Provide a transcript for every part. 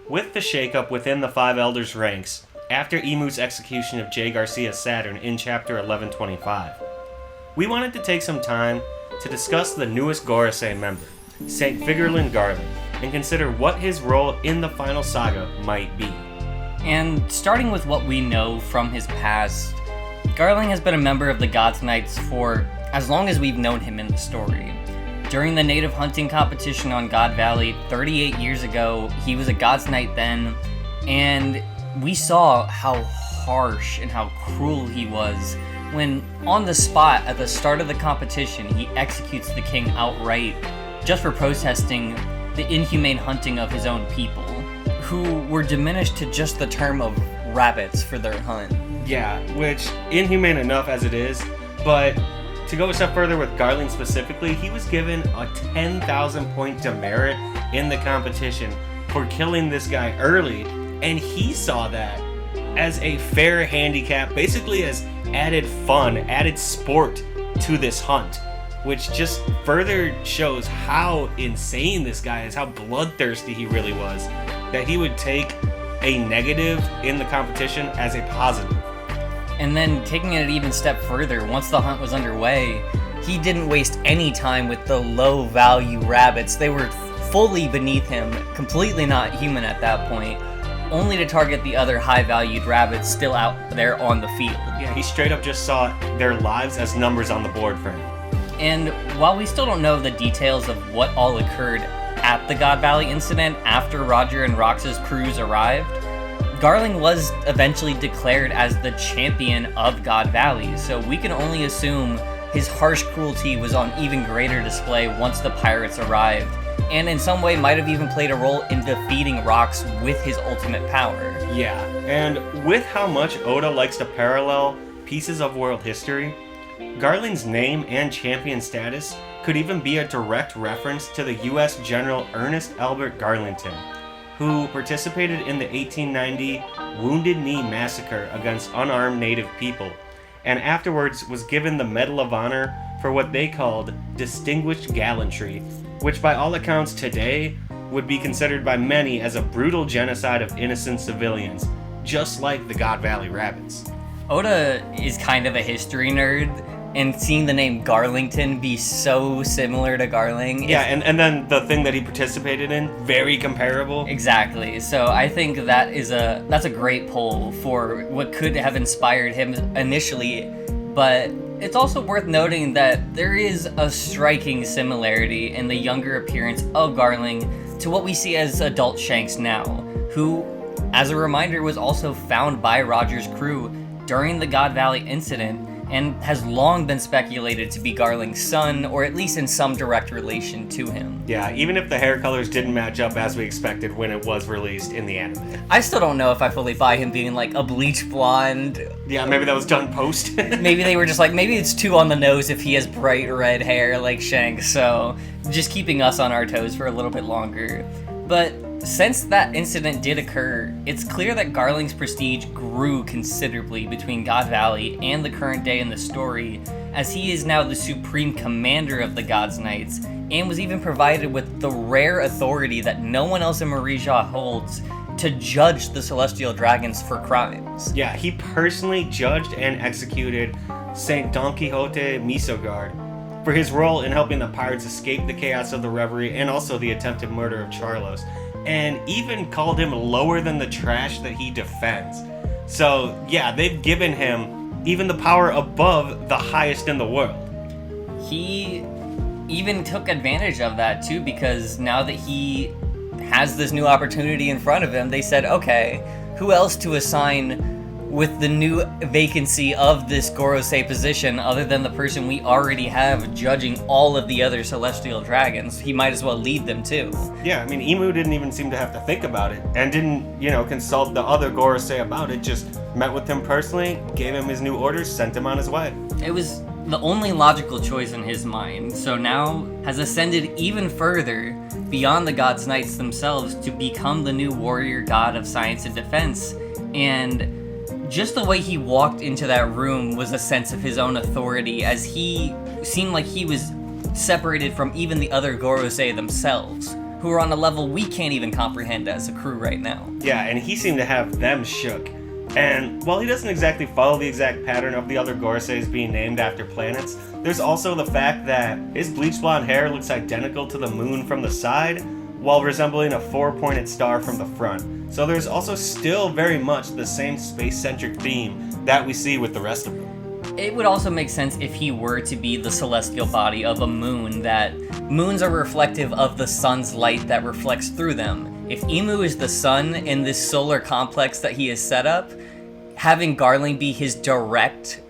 with the shakeup within the Five Elders' ranks after Imu's execution of J. Garcia Saturn in Chapter 1125. We wanted to take some time to discuss the newest Gorosei member, St. Figarland Garling, and consider what his role in the final saga might be. And starting with what we know from his past, Garling has been a member of the God's Knights for as long as we've known him in the story. During the native hunting competition on God Valley 38 years ago, he was a God's Knight then, and we saw how harsh and how cruel he was when, on the spot at the start of the competition, he executes the king outright just for protesting the inhumane hunting of his own people, who were diminished to just the term of rabbits for their hunt. Yeah, which, inhumane enough as it is, but to go a step further with Garling specifically, he was given a 10,000 point demerit in the competition for killing this guy early, and he saw that as a fair handicap, basically as added fun, added sport to this hunt, which just further shows how insane this guy is, how bloodthirsty he really was, that he would take a negative in the competition as a positive. And then taking it an even step further, once the hunt was underway, he didn't waste any time with the low-value rabbits. They were fully beneath him, completely not human at that point, only to target the other high-valued rabbits still out there on the field. Yeah, he straight up just saw their lives as numbers on the board for him. And while we still don't know the details of what all occurred at the God Valley incident after Roger and Rox's crews arrived, Garling was eventually declared as the champion of God Valley, so we can only assume his harsh cruelty was on even greater display once the pirates arrived, and in some way might have even played a role in defeating Rox with his ultimate power. Yeah, and with how much Oda likes to parallel pieces of world history, Garling's name and champion status could even be a direct reference to the U.S. General Ernest Albert Garlington, who participated in the 1890 Wounded Knee Massacre against unarmed native people, and afterwards was given the Medal of Honor for what they called distinguished gallantry, which by all accounts today would be considered by many as a brutal genocide of innocent civilians, just like the God Valley Rabbits. Oda is kind of a history nerd, and seeing the name Garlington be so similar to Garling... Yeah, and then the thing that he participated in, very comparable. Exactly. So I think that's a great pull for what could have inspired him initially, but it's also worth noting that there is a striking similarity in the younger appearance of Garling to what we see as adult Shanks now, who, as a reminder, was also found by Roger's crew during the God Valley incident, and has long been speculated to be Garling's son, or at least in some direct relation to him. Yeah, even if the hair colors didn't match up as we expected when it was released in the anime. I still don't know if I fully buy him being like a bleach blonde. Yeah, maybe that was done post. Maybe they were just like, maybe it's too on the nose if he has bright red hair like Shanks, so just keeping us on our toes for a little bit longer. But since that incident did occur, it's clear that Garling's prestige grew considerably between God Valley and the current day in the story, as he is now the supreme commander of the God's Knights, and was even provided with the rare authority that no one else in Marija holds to judge the Celestial Dragons for crimes. Yeah, he personally judged and executed Saint Don Quixote Misogard for his role in helping the pirates escape the chaos of the reverie and also the attempted murder of Charlos, and even called him lower than the trash that he defends. So yeah, they've given him even the power above the highest in the world. He even took advantage of that too, because now that he has this new opportunity in front of him, they said, okay, who else to assign with the new vacancy of this Gorosei position other than the person we already have judging all of the other Celestial Dragons? He might as well lead them too. Yeah, I mean, Imu didn't even seem to have to think about it, and didn't, consult the other Gorosei about it, just met with him personally, gave him his new orders, sent him on his way. It was the only logical choice in his mind, so now has ascended even further beyond the God's Knights themselves to become the new warrior god of science and defense, and just the way he walked into that room was a sense of his own authority, as he seemed like he was separated from even the other Gorosei themselves, who are on a level we can't even comprehend as a crew right now. Yeah, and he seemed to have them shook. And while he doesn't exactly follow the exact pattern of the other Goroseis being named after planets, there's also the fact that his bleach blonde hair looks identical to the moon from the side, while resembling a 4-pointed star from the front. So there's also still very much the same space-centric theme that we see with the rest of them. It would also make sense if he were to be the celestial body of a moon, that moons are reflective of the sun's light that reflects through them. If Imu is the sun in this solar complex that he has set up, having Garling be his direct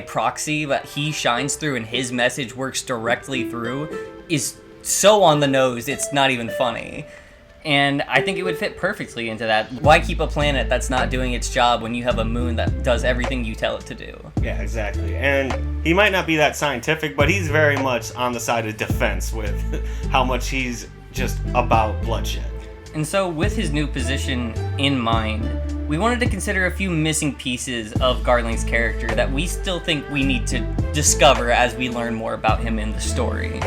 proxy that he shines through and his message works directly through is so on the nose, it's not even funny. And I think it would fit perfectly into that. Why keep a planet that's not doing its job when you have a moon that does everything you tell it to do? Yeah, exactly. And he might not be that scientific, but he's very much on the side of defense with how much he's just about bloodshed. And so with his new position in mind, we wanted to consider a few missing pieces of Garling's character that we still think we need to discover as we learn more about him in the story.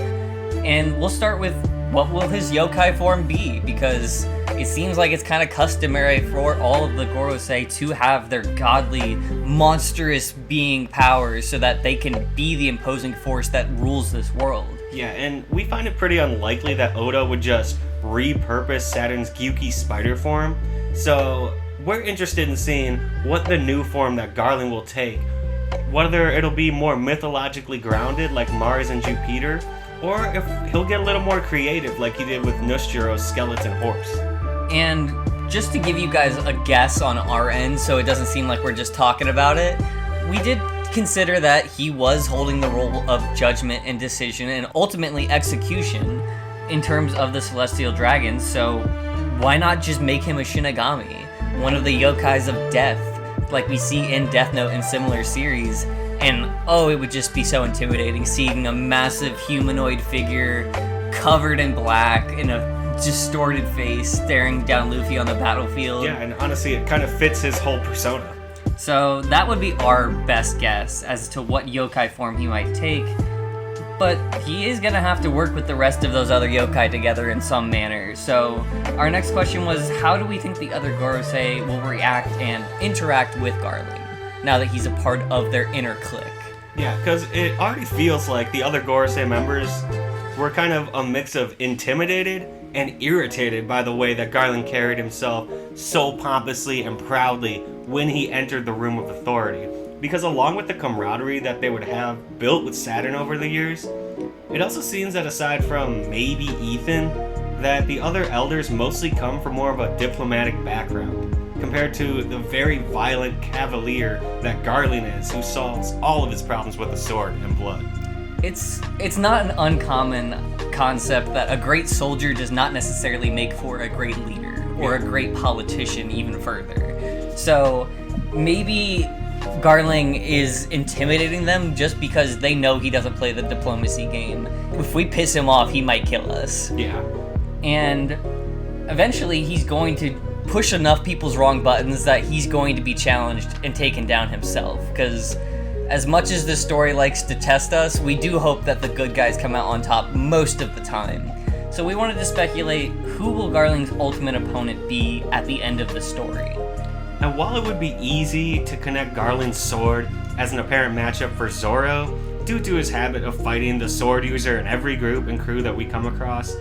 And we'll start with, what will his yokai form be? Because it seems like it's kind of customary for all of the Gorosei to have their godly, monstrous being powers so that they can be the imposing force that rules this world. Yeah, and we find it pretty unlikely that Oda would just repurpose Saturn's Gyuki spider form. So we're interested in seeing what the new form that Garling will take, whether it'll be more mythologically grounded like Mars and Jupiter, or if he'll get a little more creative like he did with Nusjuro's skeleton horse. And just to give you guys a guess on our end so it doesn't seem like we're just talking about it, we did consider that he was holding the role of judgment and decision and ultimately execution in terms of the Celestial Dragons, so why not just make him a Shinigami, one of the yokais of death, like we see in Death Note and similar series. And it would just be so intimidating seeing a massive humanoid figure covered in black in a distorted face staring down Luffy on the battlefield. Yeah, and honestly, it kind of fits his whole persona. So that would be our best guess as to what yokai form he might take. But he is going to have to work with the rest of those other yokai together in some manner. So our next question was, how do we think the other Gorosei will react and interact with Garling now that he's a part of their inner clique? Yeah, because it already feels like the other Gorosei members were kind of a mix of intimidated and irritated by the way that Garling carried himself so pompously and proudly when he entered the Room of Authority. Because along with the camaraderie that they would have built with Saturn over the years, it also seems that aside from maybe Ethan, that the other elders mostly come from more of a diplomatic background, compared to the very violent cavalier that Garling is, who solves all of his problems with a sword and blood. It's not an uncommon concept that a great soldier does not necessarily make for a great leader, or a great politician even further. So maybe Garling is intimidating them just because they know he doesn't play the diplomacy game. If we piss him off, he might kill us. Yeah. And eventually he's going to push enough people's wrong buttons that he's going to be challenged and taken down himself. Because as much as this story likes to test us, we do hope that the good guys come out on top most of the time. So we wanted to speculate, who will Garling's ultimate opponent be at the end of the story? And while it would be easy to connect Garling's sword as an apparent matchup for Zoro, due to his habit of fighting the sword user in every group and crew that we come across,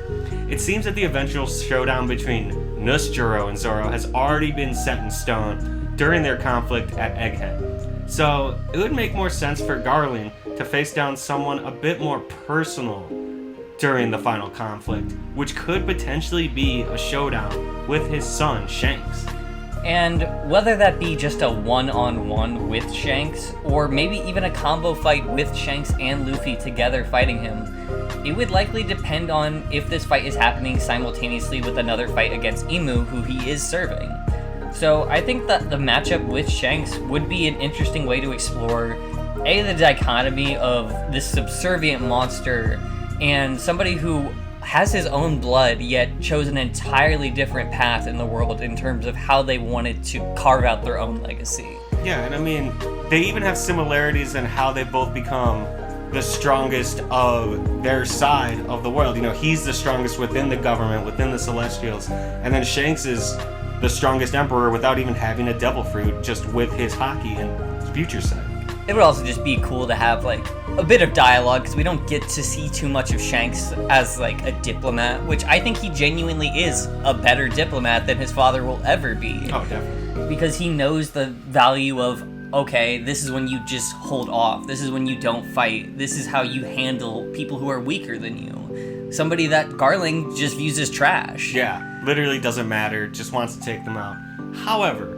it seems that the eventual showdown between Nusjuro and Zoro has already been set in stone during their conflict at Egghead. So it would make more sense for Garling to face down someone a bit more personal during the final conflict, which could potentially be a showdown with his son, Shanks. And whether that be just a one-on-one with Shanks, or maybe even a combo fight with Shanks and Luffy together fighting him, it would likely depend on if this fight is happening simultaneously with another fight against Imu, who he is serving. So I think that the matchup with Shanks would be an interesting way to explore the dichotomy of this subservient monster and somebody who has his own blood, yet chose an entirely different path in the world in terms of how they wanted to carve out their own legacy. Yeah, and I mean, they even have similarities in how they both become the strongest of their side of the world. You know, he's the strongest within the government, within the Celestials, and then Shanks is the strongest emperor without even having a devil fruit, just with his hockey and his future sight. It would also just be cool to have like a bit of dialogue, because we don't get to see too much of Shanks as like a diplomat, which I think he genuinely is a better diplomat than his father will ever be. Oh, definitely. Because he knows the value of, okay, this is when you just hold off. This is when you don't fight. This is how you handle people who are weaker than you. Somebody that Garling just views as trash. Yeah, literally doesn't matter, just wants to take them out. However,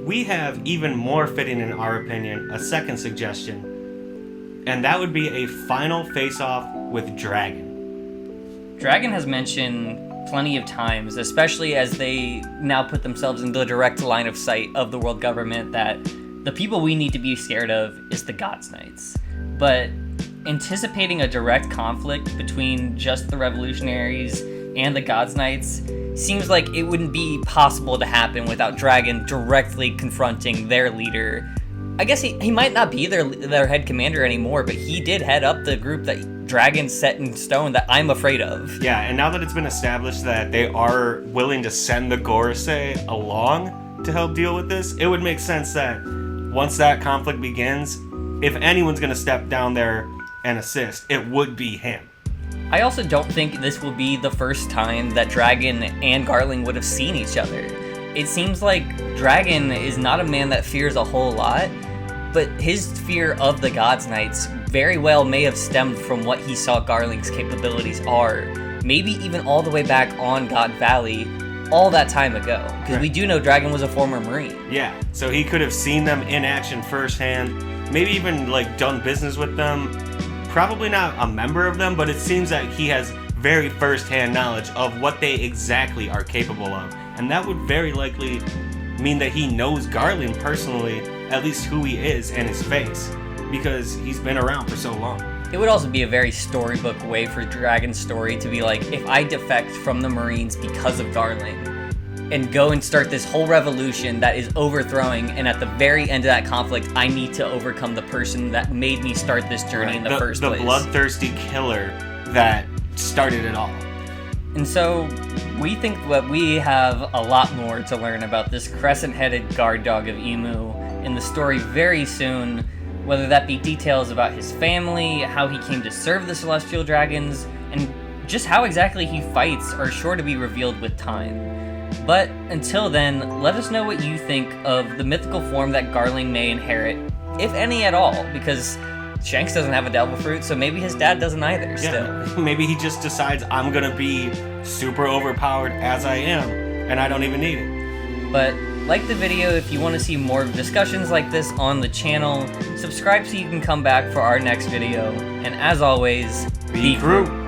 we have even more fitting, in our opinion, a second suggestion, and that would be a final face-off with Dragon. Dragon has mentioned plenty of times, especially as they now put themselves in the direct line of sight of the world government, that the people we need to be scared of is the God's Knights. But anticipating a direct conflict between just the revolutionaries and the God's Knights seems like it wouldn't be possible to happen without Dragon directly confronting their leader. I guess he might not be their head commander anymore, but he did head up the group that Dragon set in stone that I'm afraid of. Yeah, and now that it's been established that they are willing to send the Gorosei along to help deal with this, it would make sense that once that conflict begins, if anyone's going to step down there and assist, it would be him. I also don't think this will be the first time that Dragon and Garling would have seen each other. It seems like Dragon is not a man that fears a whole lot, but his fear of the God's Knights very well may have stemmed from what he saw Garling's capabilities are, maybe even all the way back on God Valley, all that time ago. Because we do know Dragon was a former Marine. Yeah, so he could have seen them in action firsthand, maybe even like done business with them. Probably not a member of them, but it seems that he has very first-hand knowledge of what they exactly are capable of. And that would very likely mean that he knows Garling personally, at least who he is and his face, because he's been around for so long. It would also be a very storybook way for Dragon's story to be like, if I defect from the Marines because of Garling, and go and start this whole revolution that is overthrowing, and at the very end of that conflict, I need to overcome the person that made me start this journey in the first place. The bloodthirsty killer that started it all. And so, we think that we have a lot more to learn about this crescent-headed guard dog of Emu in the story very soon, whether that be details about his family, how he came to serve the Celestial Dragons, and just how exactly he fights are sure to be revealed with time. But until then, let us know what you think of the mythical form that Garling may inherit, if any at all, because Shanks doesn't have a devil fruit, so maybe his dad doesn't either still. Maybe he just decides, I'm gonna be super overpowered as I am, and I don't even need it. But like the video if you want to see more discussions like this on the channel, subscribe so you can come back for our next video, and as always, be Groot!